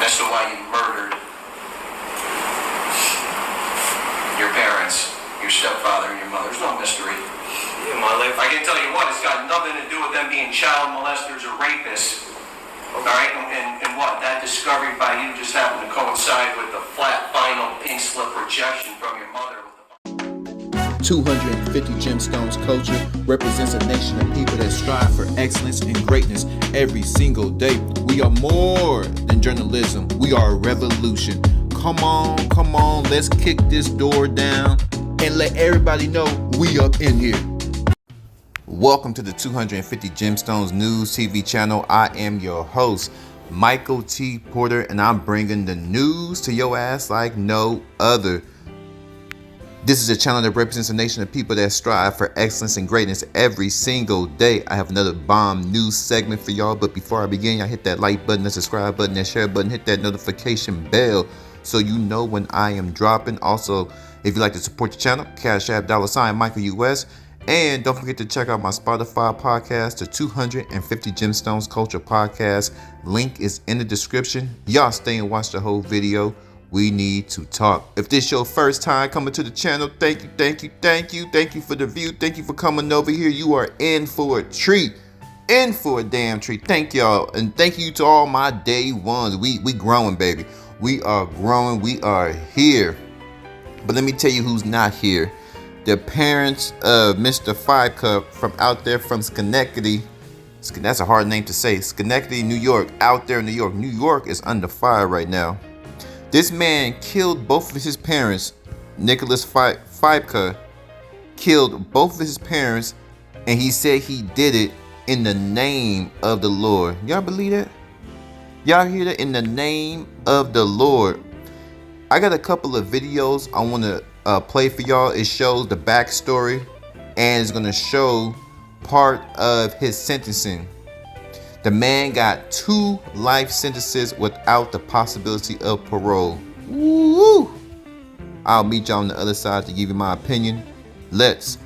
as to why you murdered your parents, your stepfather and your mother. There's no mystery. Yeah, my life. I can tell you what, it's got nothing to do with them being child molesters or rapists. All right, and what? That discovery by you just happened to coincide with the flat, final, pink slip rejection from your mother. 250 Gemstones culture represents a nation of people that strive for excellence and greatness every single day. We are more than journalism. We are a revolution. Come on, let's kick this door down and let everybody know we up in here. Welcome to the 250 Gemstones News TV channel. I am your host, Michael T. Porter, and I'm bringing the news to your ass like no other. This is a channel that represents a nation of people that strive for excellence and greatness every single day. I have another bomb news segment for y'all, but before I begin, y'all hit that like button, that subscribe button, that share button, hit that notification bell so you know when I am dropping. Also, if you'd like to support the channel, Cash App $ Michael US. And don't forget to check out my Spotify podcast, the 250 Gemstones Culture Podcast. Link is in the description. Y'all stay and watch the whole video. We need to talk. If this your first time coming to the channel, thank you for the view. Thank you for coming over here. You are in for a treat. In for a damn treat. Thank y'all. And thank you to all my day ones. We growing, baby. We are growing. We are here. But let me tell you who's not here. The parents of Mr. Five Cup from out there from Schenectady. That's a hard name to say. Schenectady, New York. Out there in New York. New York is under fire right now. This man killed both of his parents. Nicholas Fibka killed both of his parents, and he said he did it in the name of the Lord. Y'all believe that? Y'all hear that? In the name of the Lord. I got a couple of videos I want to play for y'all. It shows the backstory, and it's going to show part of his sentencing. The man got 2 life sentences without the possibility of parole. Woo! I'll meet y'all on the other side to give you my opinion. Let's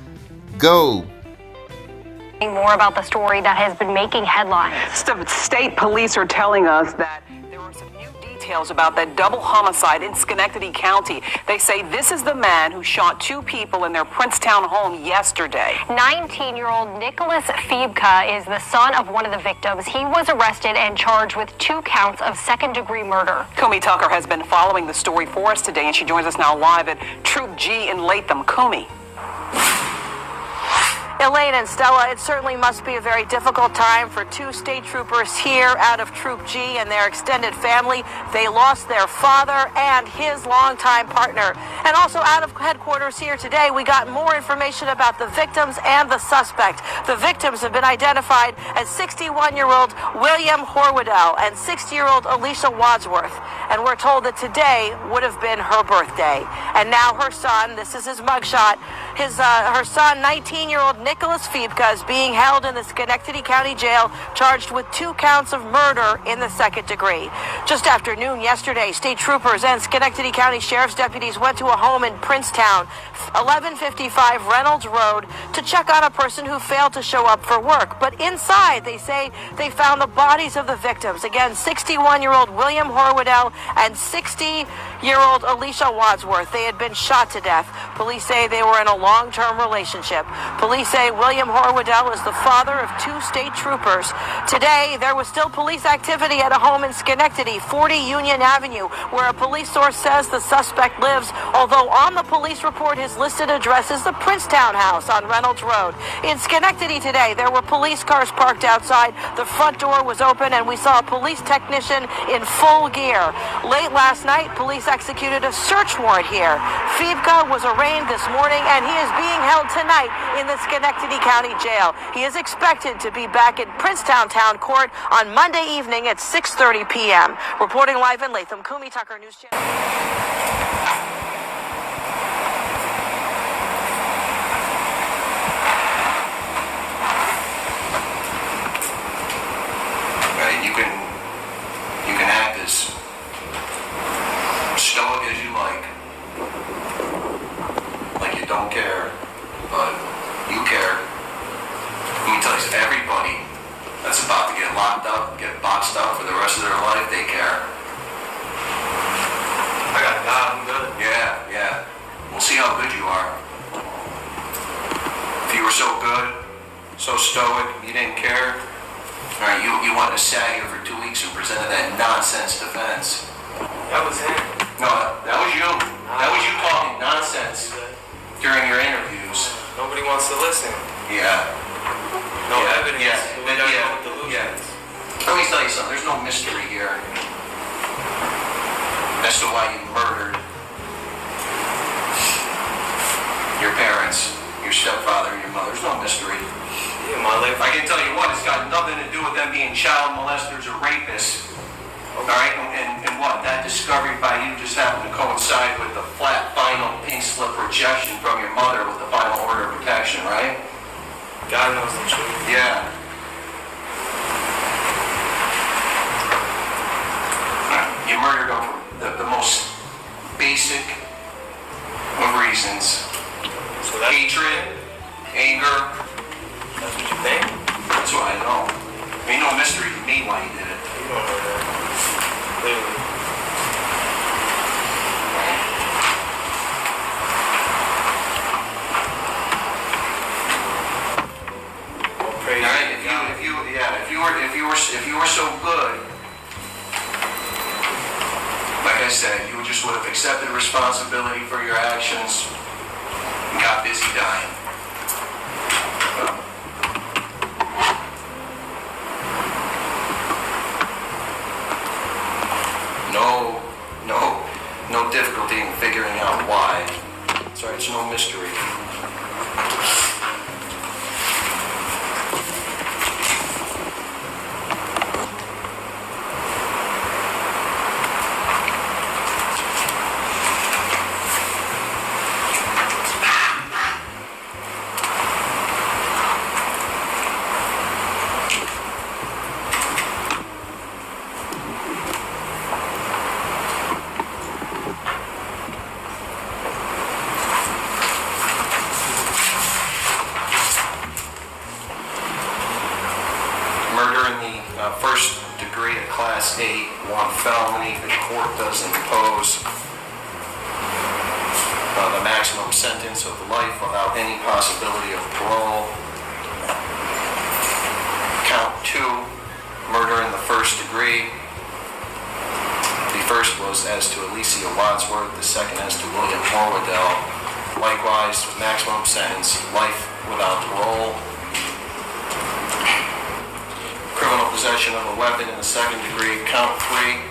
go. More about the story that has been making headlines. State police are telling us that there are some new details about that double homicide in Schenectady County. They say this is the man who shot 2 people in their Princetown home yesterday. 19-year-old Nicholas Fibka is the son of one of the victims. He was arrested and charged with 2 counts of second-degree murder. Kumi Tucker has been following the story for us today, and she joins us now live at Troop G in Latham. Kumi. Elaine and Stella, it certainly must be a very difficult time for 2 state troopers here out of Troop G and their extended family. They lost their father and his longtime partner. And also out of headquarters here today, we got more information about the victims and the suspect. The victims have been identified as 61-year-old William Horwedel and 60-year-old Alicia Wadsworth. And we're told that today would have been her birthday. And now her son, this is his mugshot, her son, 19-year-old Nicholas Fibka, is being held in the Schenectady County Jail, charged with 2 counts of murder in the second degree. Just after noon yesterday, state troopers and Schenectady County Sheriff's deputies went to a home in Princetown, 1155 Reynolds Road, to check on a person who failed to show up for work. But inside, they say they found the bodies of the victims. Again, 61-year-old William Horwedel and 60-year-old Alicia Wadsworth. They had been shot to death. Police say they were in a long-term relationship. Police say William Horwedel is the father of 2 state troopers. Today, there was still police activity at a home in Schenectady, 40 Union Avenue, where a police source says the suspect lives, although on the police report his listed address is the Princetown house on Reynolds Road. In Schenectady today, there were police cars parked outside. The front door was open, and we saw a police technician in full gear. Late last night, police executed a search warrant here. Fibka was arraigned this morning, and he is being held tonight in the Schenectady County Jail. He is expected to be back in Princetown Town Court on Monday evening at 6:30 p.m. Reporting live in Latham, Kumi Tucker, News Channel. You can act as stoic as you like you don't care, but you care. Let me tell you, everybody that's about to get locked up, get boxed up for the rest of their life, they care. I'm good. Yeah. We'll see how good you are. If you were so good, so stoic, you didn't care. All right, you went to SAG for 2 weeks and presented that nonsense defense. That was him. No, that was you. That was you talking nonsense during your interviews. Nobody wants to listen. Yeah. No Yeah, evidence. yeah, So we gotta go with delusions. Let me tell you something. There's no mystery here as to why you murdered your parents, your stepfather, and your mother. There's no mystery. Yeah, my life. I can tell you what, it's got nothing to do with them being child molesters or rapists. All right, and what? That discovery by you just happened to coincide with the flat final pink slip rejection from your mother with the final order of protection, right? God knows the truth. Yeah. You murdered over the most basic of reasons. So that's Hatred, anger. That's what you think? That's what I know. Ain't no mystery to me why you did it. You don't know that. Clearly. Well, praise All right, God. if you were so good, like I said, you just would have accepted responsibility for your actions and got busy dying. No difficulty in figuring out why. Sorry, it's no mystery. Murder in the first degree, a Class A1 felony. The court does impose the maximum sentence of life without any possibility of parole. Count 2, murder in the first degree. The first was as to Alicia Wadsworth, the second as to William Horwedel. Likewise, maximum sentence, life without parole. Criminal possession of a weapon in the second degree, count 3.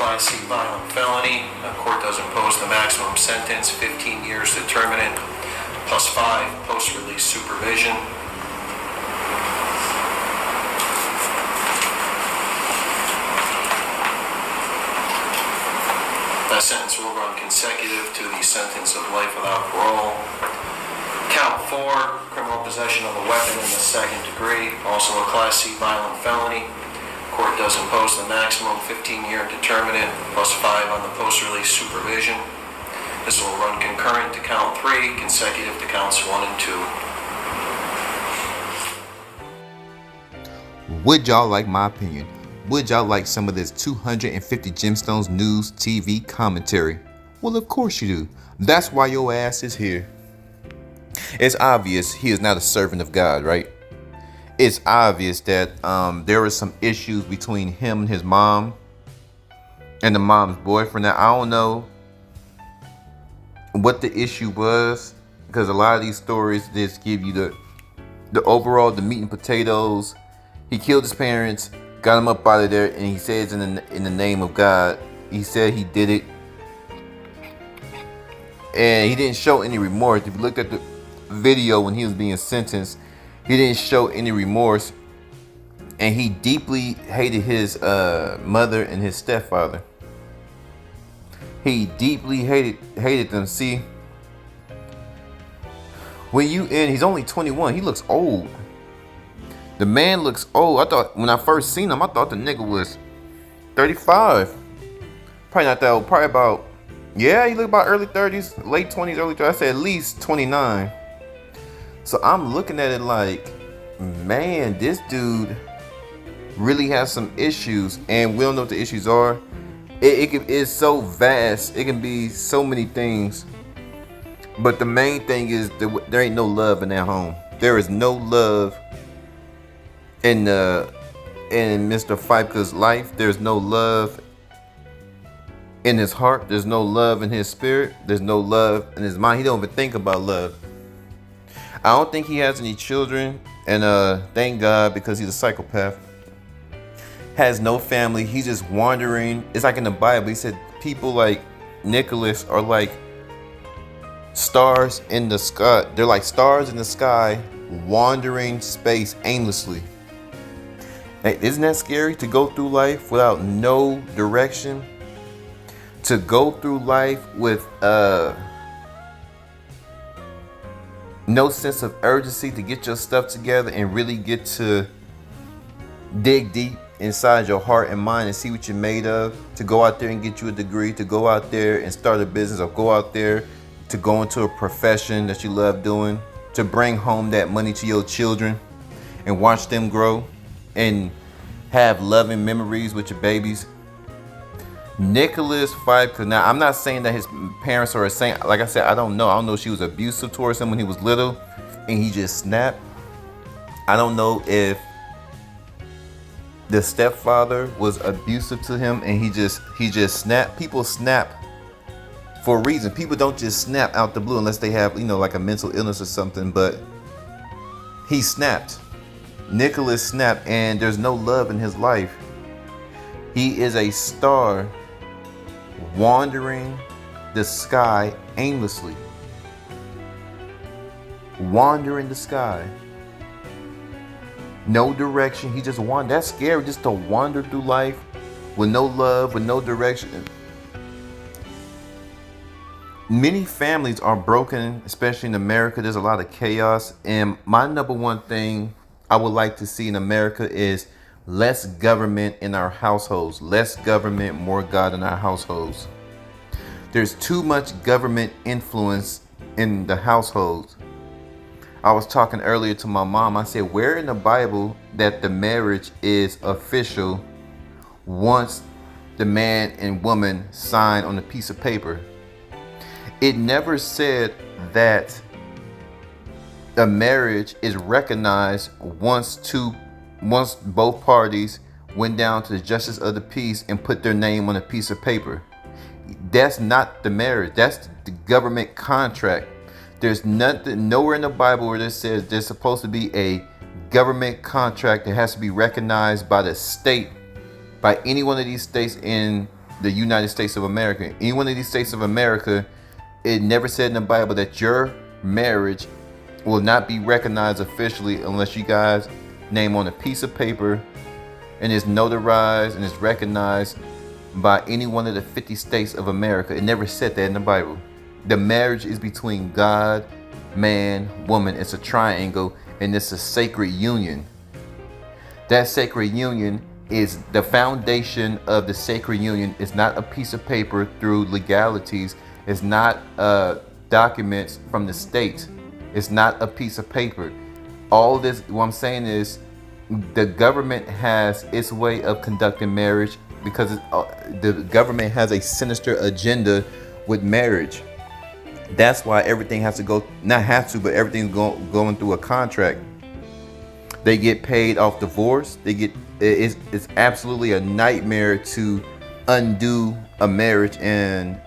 Class C violent felony. The court does impose the maximum sentence, 15 years determinate, plus 5 post-release supervision. That sentence will run consecutive to the sentence of life without parole. Count 4, criminal possession of a weapon in the second degree, also a Class C violent felony. Court does impose the maximum 15-year determinate plus 5 on the post-release supervision. This will run concurrent to count 3, consecutive to counts 1 and 2. Would y'all like my opinion? Would y'all like some of this 250 Gemstones News TV commentary? Well, of course you do. That's why your ass is here. It's obvious he is not a servant of God, right? It's obvious that there were some issues between him and his mom and the mom's boyfriend. Now, I don't know what the issue was, because a lot of these stories just give you the overall, the meat and potatoes. He killed his parents, got him up out of there, and he says in the name of God. He said he did it, and he didn't show any remorse. If you looked at the video when he was being sentenced, he didn't show any remorse, and he deeply hated his mother and his stepfather. He deeply hated them. See, when you in, he's only 21. He looks old. The man looks old. I thought when I first seen him, I thought the nigga was 35. Probably not that old. Probably about, yeah, he looked about early 30s, late 20s, early 30s. I said at least 29. So I'm looking at it like, man, this dude really has some issues, and we don't know what the issues are. It's so vast. It can be so many things. But the main thing is there ain't no love in that home. There is no love in Mr. Fifeka's life. There's no love in his heart. There's no love in his spirit. There's no love in his mind. He don't even think about love. I don't think he has any children, and thank God, because he's a psychopath. Has no family. He's just wandering. It's like in the Bible. He said people like Nicholas are like stars in the sky. They're like stars in the sky, wandering space aimlessly. Hey, isn't that scary to go through life without no direction? To go through life with no sense of urgency to get your stuff together and really get to dig deep inside your heart and mind and see what you're made of, to go out there and get you a degree, to go out there and start a business, or go out there to go into a profession that you love doing, to bring home that money to your children and watch them grow and have loving memories with your babies. Nicholas Fifeka. Now, I'm not saying that his parents are a saint. Like I said, I don't know. I don't know if she was abusive towards him when he was little and he just snapped. I don't know if the stepfather was abusive to him and he just snapped. People snap for a reason. People don't just snap out the blue unless they have, like a mental illness or something. But he snapped. Nicholas snapped, and there's no love in his life. He is a star wandering the sky aimlessly. Wandering the sky. No direction. He just wandered. That's scary, just to wander through life with no love, with no direction. Many families are broken, especially in America. There's a lot of chaos. And my number one thing I would like to see in America is less government in our households. Less government, more God in our households. There's too much government influence in the households. I was talking earlier to my mom. I said, where in the Bible that the marriage is official once the man and woman sign on a piece of paper? It never said that a marriage is recognized once both parties went down to the justice of the peace and put their name on a piece of paper. That's not the marriage. That's the government contract. There's nothing, nowhere in the Bible where it says there's supposed to be a government contract that has to be recognized by the state, by any one of these states in the United States of America. Any one of these states of America, it never said in the Bible that your marriage will not be recognized officially unless you guys name on a piece of paper and is notarized and is recognized by any one of the 50 states of America. It never said that in the Bible. The marriage is between God, man, woman. It's a triangle, and it's a sacred union. That sacred union is the foundation of the sacred union. It's not a piece of paper through legalities. It's not documents from the state. It's not a piece of paper. All this, what I'm saying is, the government has its way of conducting marriage because the government has a sinister agenda with marriage. That's why everything has to go, not have to, but everything's going through a contract. They get paid off divorce. It's absolutely a nightmare to undo a marriage, and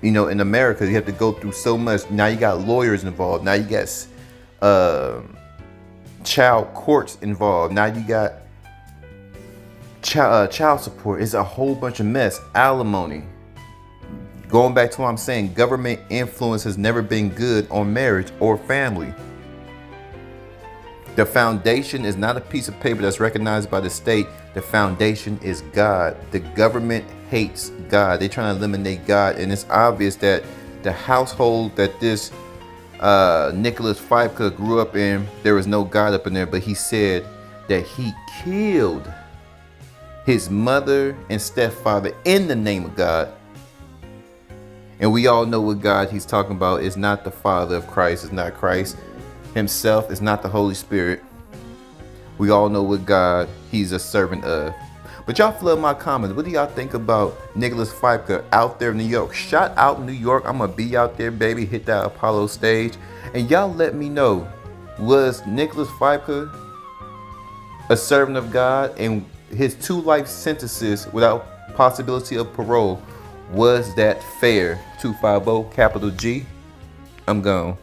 in America you have to go through so much. Now you got lawyers involved. Now you got child courts involved. Now you got child support. It's a whole bunch of mess. Alimony. Going back to what I'm saying, government influence has never been good on marriage or family. The foundation is not a piece of paper that's recognized by the state. The foundation is God. The government hates God. They're trying to eliminate God. And it's obvious that the household that this Nicholas Fifeka grew up in, there was no God up in there. But he said that he killed his mother and stepfather in the name of God. And we all know what God he's talking about is not the Father of Christ. It's not Christ himself. It's not the Holy Spirit. We all know what God he's a servant of. But y'all flood my comments. What do y'all think about Nicholas Pfeiffer out there in New York? Shout out New York. I'm going to be out there, baby. Hit that Apollo stage. And y'all let me know, was Nicholas Pfeiffer a servant of God? And his 2 life sentences without possibility of parole, was that fair? 250 capital G. I'm gone.